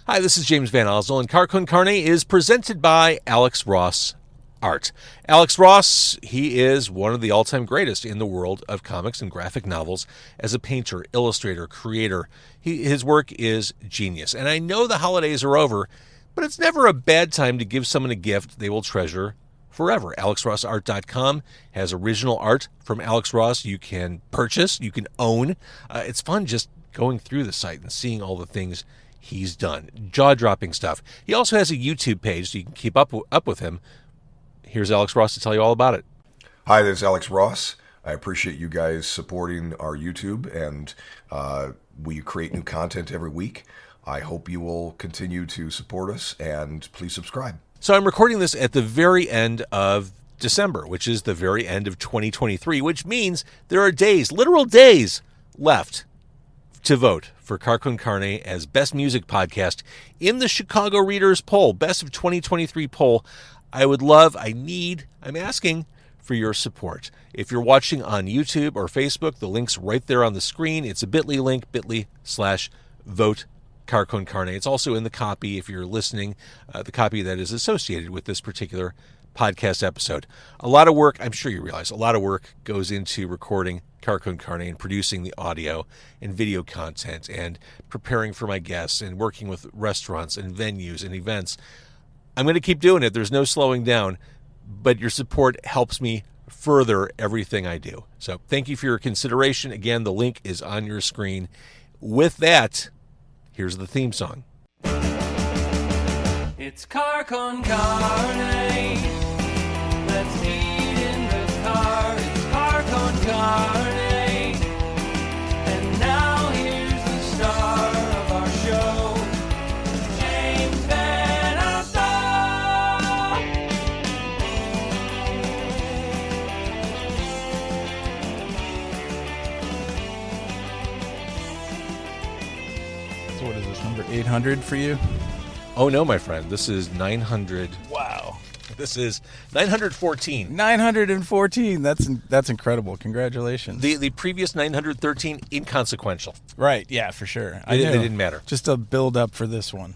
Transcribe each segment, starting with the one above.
Hi, this is James Van Oslo, and Con Carne is presented by Alex Ross Art. Alex Ross, he is one of the all-time greatest in the world of comics and graphic novels as a painter, illustrator, creator. His work is genius. And I know the holidays are over, but it's never a bad time to give someone a gift they will treasure forever. AlexRossArt.com has original art from Alex Ross you can purchase, you can own. It's fun just going through the site and seeing all the things he's done. Jaw-dropping stuff. He also has a YouTube page so you can keep up with him. Here's Alex Ross to tell you all about it. Hi, this is Alex Ross. I appreciate you guys supporting our YouTube, and we create new content every week. I hope you will continue to support us, and please subscribe. So I'm recording this at the very end of December, which is the very end of 2023, which means there are days, literal days, left to vote for Con Carne as Best Music Podcast in the Chicago Readers Poll, Best of 2023 poll. I'm asking for your support. If you're watching on YouTube or Facebook, the link's right there on the screen. It's a bit.ly link, bit.ly/vote Con Carne. It's also in the copy, if you're listening, the copy that is associated with this particular podcast episode. A lot of work, I'm sure you realize, a lot of work goes into recording Con Carne and producing the audio and video content and preparing for my guests and working with restaurants and venues and events. I'm going to keep doing it. There's no slowing down, but your support helps me further everything I do. So thank you for your consideration. Again, the link is on your screen. With that, here's the theme song. It's Con Carne. Let's eat in the car. It's Con Carne. And now here's the star of our show, James Van Oslo. So what is this, number 800 for you? Oh, no, my friend. This is 900. Wow. This is 914. 914. That's incredible. Congratulations. The previous 913, inconsequential. Right. Yeah, for sure. It didn't matter. Just a build up for this one.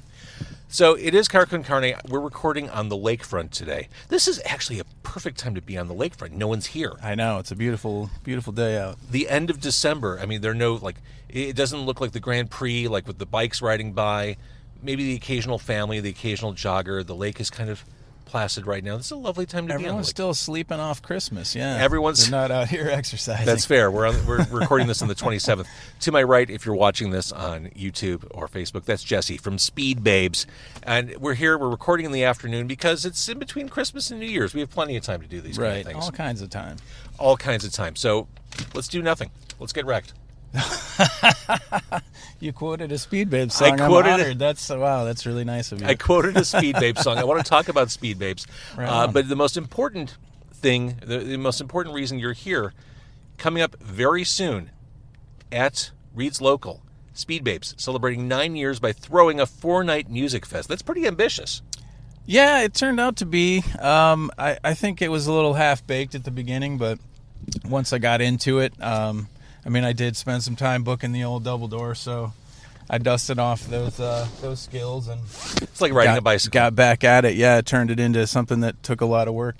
So it is Con Carne. We're recording on the lakefront today. This is actually a perfect time to be on the lakefront. No one's here. I know. It's a beautiful, beautiful day out. The end of December. I mean, there are no, it doesn't look like the Grand Prix, with the bikes riding by. Maybe the occasional family, the occasional jogger. The lake is kind of placid right now. This is a lovely time to be on the lake. Everyone's still sleeping off Christmas, yeah. They're not out here exercising. That's fair. We're recording this on the 27th. To my right, if you're watching this on YouTube or Facebook, that's Jesse from Speed Babes. And we're recording in the afternoon because it's in between Christmas and New Year's. We have plenty of time to do these kind of things. All kinds of time. All kinds of time. So let's do nothing. Let's get wrecked. You quoted a Speed Babes song. I'm honored. That's really nice of you. I quoted a Speed Babes song. I want to talk about Speed Babes. Right but the most important thing, the most important reason you're here, coming up very soon at Reed's Local, Speed Babes, celebrating 9 years by throwing a 4-night music fest. That's pretty ambitious. Yeah, it turned out to be. I think it was a little half-baked at the beginning, but once I got into it, I did spend some time booking the old double door, so I dusted off those skills and it's like riding a bicycle. Got back at it. Yeah, it turned it into something that took a lot of work.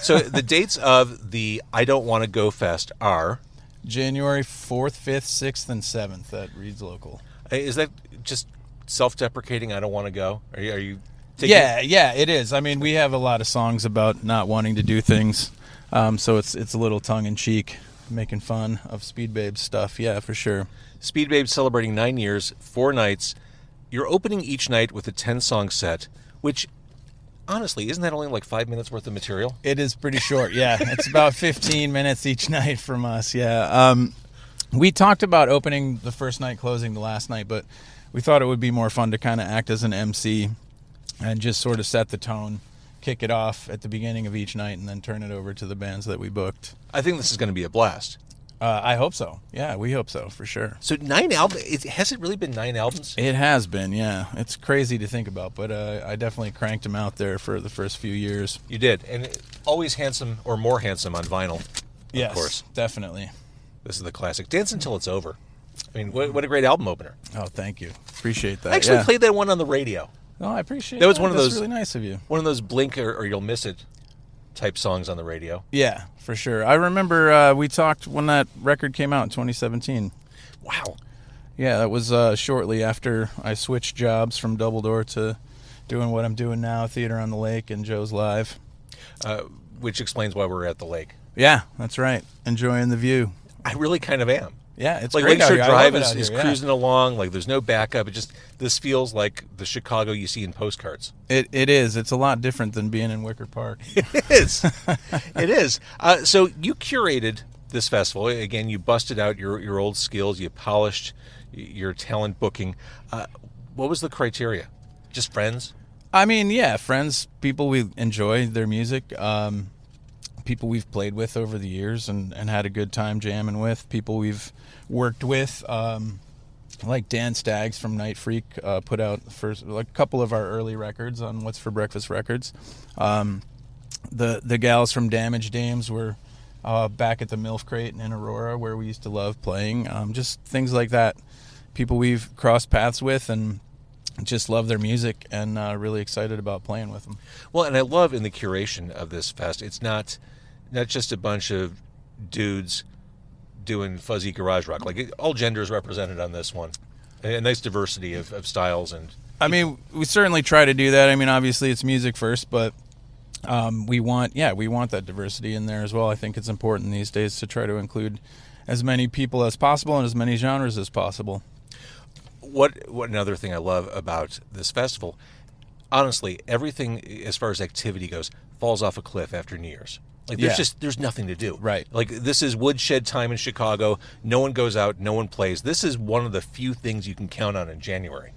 So the dates of the I Don't Want to Go Fest are January 4th, 5th, 6th, and 7th at Reed's Local. Is that just self-deprecating? I don't want to go. Are you? Yeah, it is. I mean, we have a lot of songs about not wanting to do things, so it's a little tongue-in-cheek. Making fun of Speed Babes stuff, yeah, for sure. Speed Babes celebrating 9 years, 4 nights. You're opening each night with a 10-song set, which, honestly, isn't that only 5 minutes worth of material? It is pretty short, yeah. It's about 15 minutes each night from us, yeah. We talked about opening the first night, closing the last night, but we thought it would be more fun to kind of act as an MC and just sort of set the tone, kick it off at the beginning of each night, and then turn it over to the bands that we booked. I think this is going to be a blast. I hope so. Yeah, we hope so, for sure. So 9 albums? Has it really been 9 albums? It has been, yeah. It's crazy to think about, but I definitely cranked them out there for the first few years. You did, and always handsome, or more handsome on vinyl, yes, of course. Definitely. This is the classic. Dance Until It's Over. I mean, what a great album opener. Oh, thank you. Appreciate that. I actually yeah. played that one on the radio. Oh, I appreciate That was one of That's those- really nice of you. One of those Blink or You'll Miss It type songs on the radio. Yeah, for sure. I remember we talked when that record came out in 2017. Wow. Yeah, that was shortly after I switched jobs from Double Door to doing what I'm doing now, Theater on the Lake and Joe's Live. Which explains why we're at the lake. Yeah, that's right. Enjoying the view. I really kind of am. Yeah, it's Like great out Lakeshore here. I love Drive it out is here, yeah. cruising along. Like there's no backup. This feels like the Chicago you see in postcards. It is. It's a lot different than being in Wicker Park. It is. It is. So you curated this festival. Again, you busted out your old skills. You polished your talent booking. What was the criteria? Just friends? I mean, yeah, friends, people we enjoy their music, people we've played with over the years and had a good time jamming with, people we've worked with, like Dan Staggs from Nightfreak put out a couple of our early records on What's for Breakfast Records. The gals from Damaged Dames were back at the MILF Crate in Aurora where we used to love playing. Just things like that. People we've crossed paths with and just love their music and really excited about playing with them. Well, and I love in the curation of this fest, it's not just a bunch of dudes doing fuzzy garage rock. Like all genders represented on this one. A nice diversity of styles. And I mean, we certainly try to do that. I mean, obviously it's music first, but we want that diversity in there as well. I think it's important these days to try to include as many people as possible and as many genres as possible. What another thing I love about this festival, honestly, everything as far as activity goes falls off a cliff after New Year's. Like there's nothing to do. Right. Like this is woodshed time in Chicago. No one goes out, no one plays. This is one of the few things you can count on in January.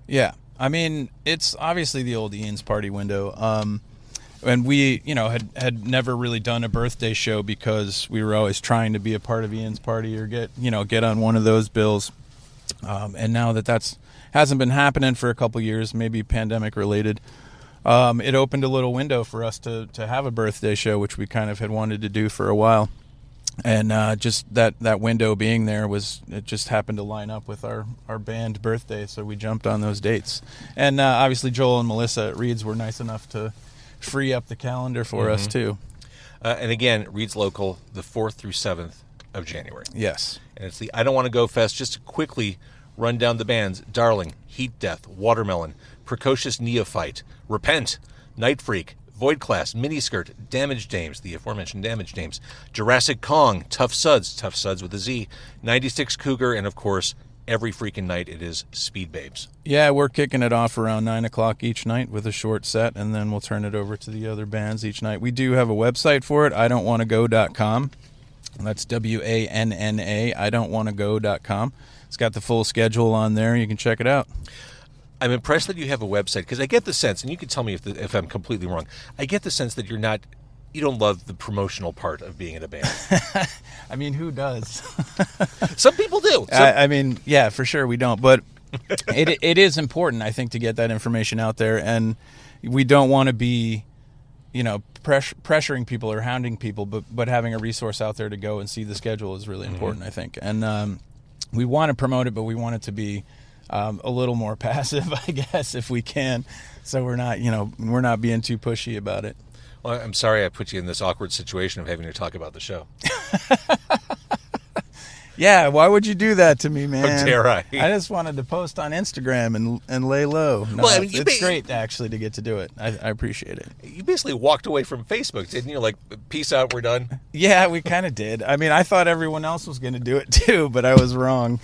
Yeah. I mean, it's obviously the old Ian's party window. And we, had never really done a birthday show because we were always trying to be a part of Ian's party or get on one of those bills. And now that's hasn't been happening for a couple years, maybe pandemic related, it opened a little window for us to have a birthday show, which we kind of had wanted to do for a while. And just that window being there it just happened to line up with our band birthday, so we jumped on those dates. And obviously Joel and Melissa at Reed's were nice enough to free up the calendar for us too. And again, Reed's Local, the 4th through 7th of January. Yes. And it's the I Don't Want to Go Fest. Just to quickly run down the bands: Daarling, Heet Deth, Watermelon, Precocious Neophyte, Repent, Nightfreak, Voidclass, Miniskirt, Damaged Dames, the aforementioned Damaged Dames, Jurassic Kong, Tuff Sudz with a Z, 96 Cougar, and of course, every freaking night it is Speed Babes. Yeah, we're kicking it off around 9 o'clock each night with a short set, and then we'll turn it over to the other bands each night. We do have a website for it, idon'twannago.com. That's WANNA, idon'twannago.com. It's got the full schedule on there. You can check it out. I'm impressed that you have a website, because I get the sense, and you can tell me if I'm completely wrong, I get the sense that you don't love the promotional part of being in a band. I mean, who does? Some people do. I mean, yeah, for sure we don't. But it is important, I think, to get that information out there. And we don't want to be, pressuring people or hounding people, but having a resource out there to go and see the schedule is really important, I think. And we want to promote it, but we want it to be a little more passive, I guess, if we can. So we're not being too pushy about it. Well, I'm sorry I put you in this awkward situation of having to talk about the show. Yeah, why would you do that to me, man? How dare I? I just wanted to post on Instagram and lay low. No, Well, I mean, it's great, actually, to get to do it. I appreciate it. You basically walked away from Facebook, didn't you? Like, peace out, we're done. Yeah, we kind of did. I mean, I thought everyone else was going to do it too, but I was wrong.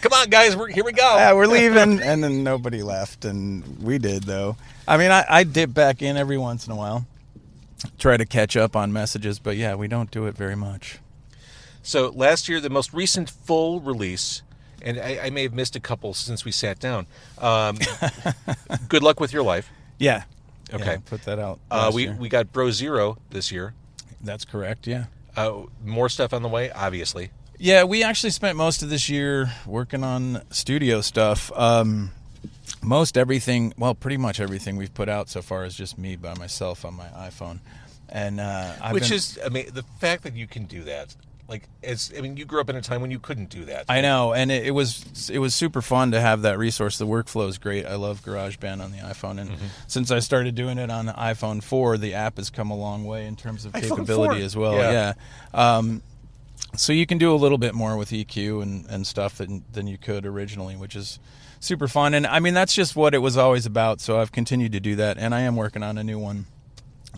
Come on, guys, here we go. Yeah, we're leaving, and then nobody left, and we did, though. I mean, I dip back in every once in a while, try to catch up on messages, but yeah, we don't do it very much. So last year, the most recent full release, and I may have missed a couple since we sat down. Good Luck with Your Life. Yeah. Okay. Yeah, put that out. We got Bro Zero this year. That's correct, yeah. More stuff on the way, obviously. Yeah, we actually spent most of this year working on studio stuff. Pretty much everything we've put out so far is just me by myself on my iPhone. And The fact that you can do that. Like, you grew up in a time when you couldn't do that. I know, and it was super fun to have that resource. The workflow is great. I love GarageBand on the iPhone, and since I started doing it on the iPhone 4, the app has come a long way in terms of capability 4. as well. Yeah. So you can do a little bit more with EQ and stuff than you could originally, which is super fun. And I mean, that's just what it was always about. So I've continued to do that, and I am working on a new one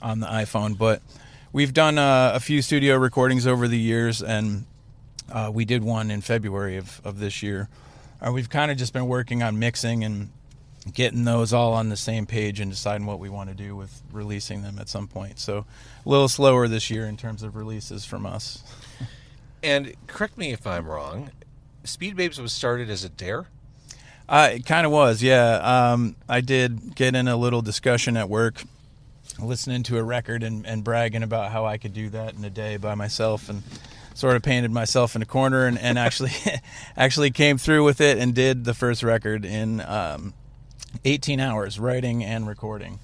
on the iPhone. But we've done a few studio recordings over the years, and we did one in February of this year. We've kind of just been working on mixing and getting those all on the same page and deciding what we want to do with releasing them at some point. So a little slower this year in terms of releases from us. And correct me if I'm wrong, Speed Babes was started as a dare? It kind of was, yeah. I did get in a little discussion at work, listening to a record and bragging about how I could do that in a day by myself, and sort of painted myself in a corner, and actually came through with it and did the first record in 18 hours, writing and recording.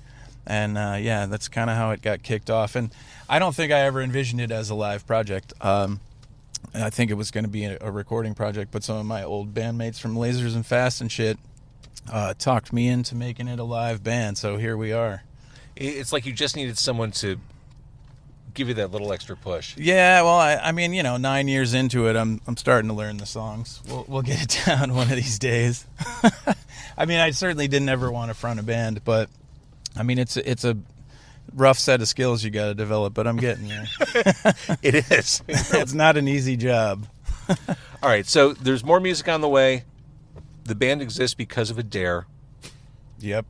And yeah, that's kind of how it got kicked off. And I don't think I ever envisioned it as a live project. I think it was going to be a recording project, but some of my old bandmates from Lasers and Fast and shit talked me into making it a live band, so here we are. It's like you just needed someone to give you that little extra push. Yeah, well, I mean, 9 years into it, I'm starting to learn the songs. We'll get it down one of these days. I mean, I certainly didn't ever want to front a band, but I mean, it's a rough set of skills you got to develop, but I'm getting there. It is. It's not an easy job. All right, so there's more music on the way. The band exists because of a dare. Yep.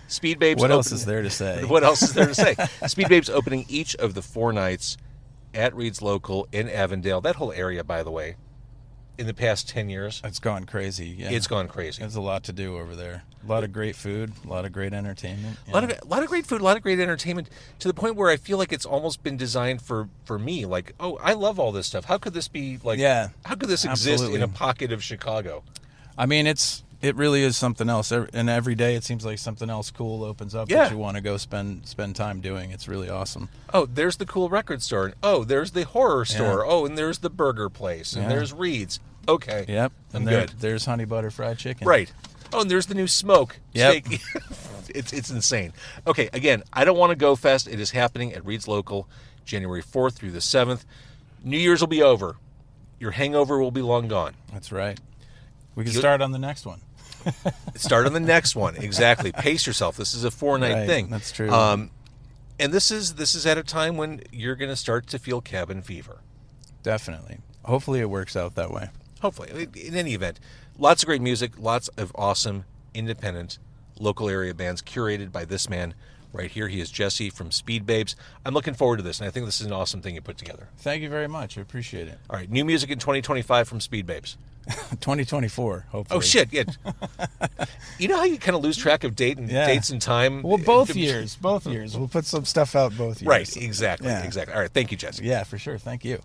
Speed Babes. What else is there to say? What else is there to say? Speed Babes opening each of the 4 nights at Reed's Local in Avondale. That whole area, by the way, in the past 10 years. It's gone crazy. Yeah. It's gone crazy. There's a lot to do over there. A lot of great food, a lot of great entertainment. A lot of great food, a lot of great entertainment, to the point where I feel like it's almost been designed for me. Like, oh, I love all this stuff. How could this be like? Yeah, how could this exist in a pocket of Chicago? I mean, it really is something else. And every day it seems like something else cool opens up that you want to go spend time doing. It's really awesome. Oh, there's the cool record store. And, oh, there's the horror store. Oh, and there's the burger place. And there's Reed's. Okay. Yep. I'm good. There's honey butter fried chicken. Right. Oh, and there's the new smoke steak. It's insane. Okay, again, I Don't Want to Go Fest. It is happening at Reed's Local, January 4th through the 7th. New Year's will be over. Your hangover will be long gone. That's right. We can start on the next one. Start on the next one. Exactly. Pace yourself. This is a 4-night thing. That's true. And this is at a time when you're going to start to feel cabin fever. Definitely. Hopefully it works out that way. Hopefully. In any event, lots of great music, lots of awesome, independent, local area bands curated by this man right here. He is Jesse from Speed Babes. I'm looking forward to this, and I think this is an awesome thing you put together. Thank you very much. I appreciate it. All right, new music in 2025 from Speed Babes. 2024, hopefully. Oh, shit, yeah. You know how you kind of lose track of dates and time? Well, both years. We'll put some stuff out both years. Right, exactly. All right, thank you, Jesse. Yeah, for sure. Thank you.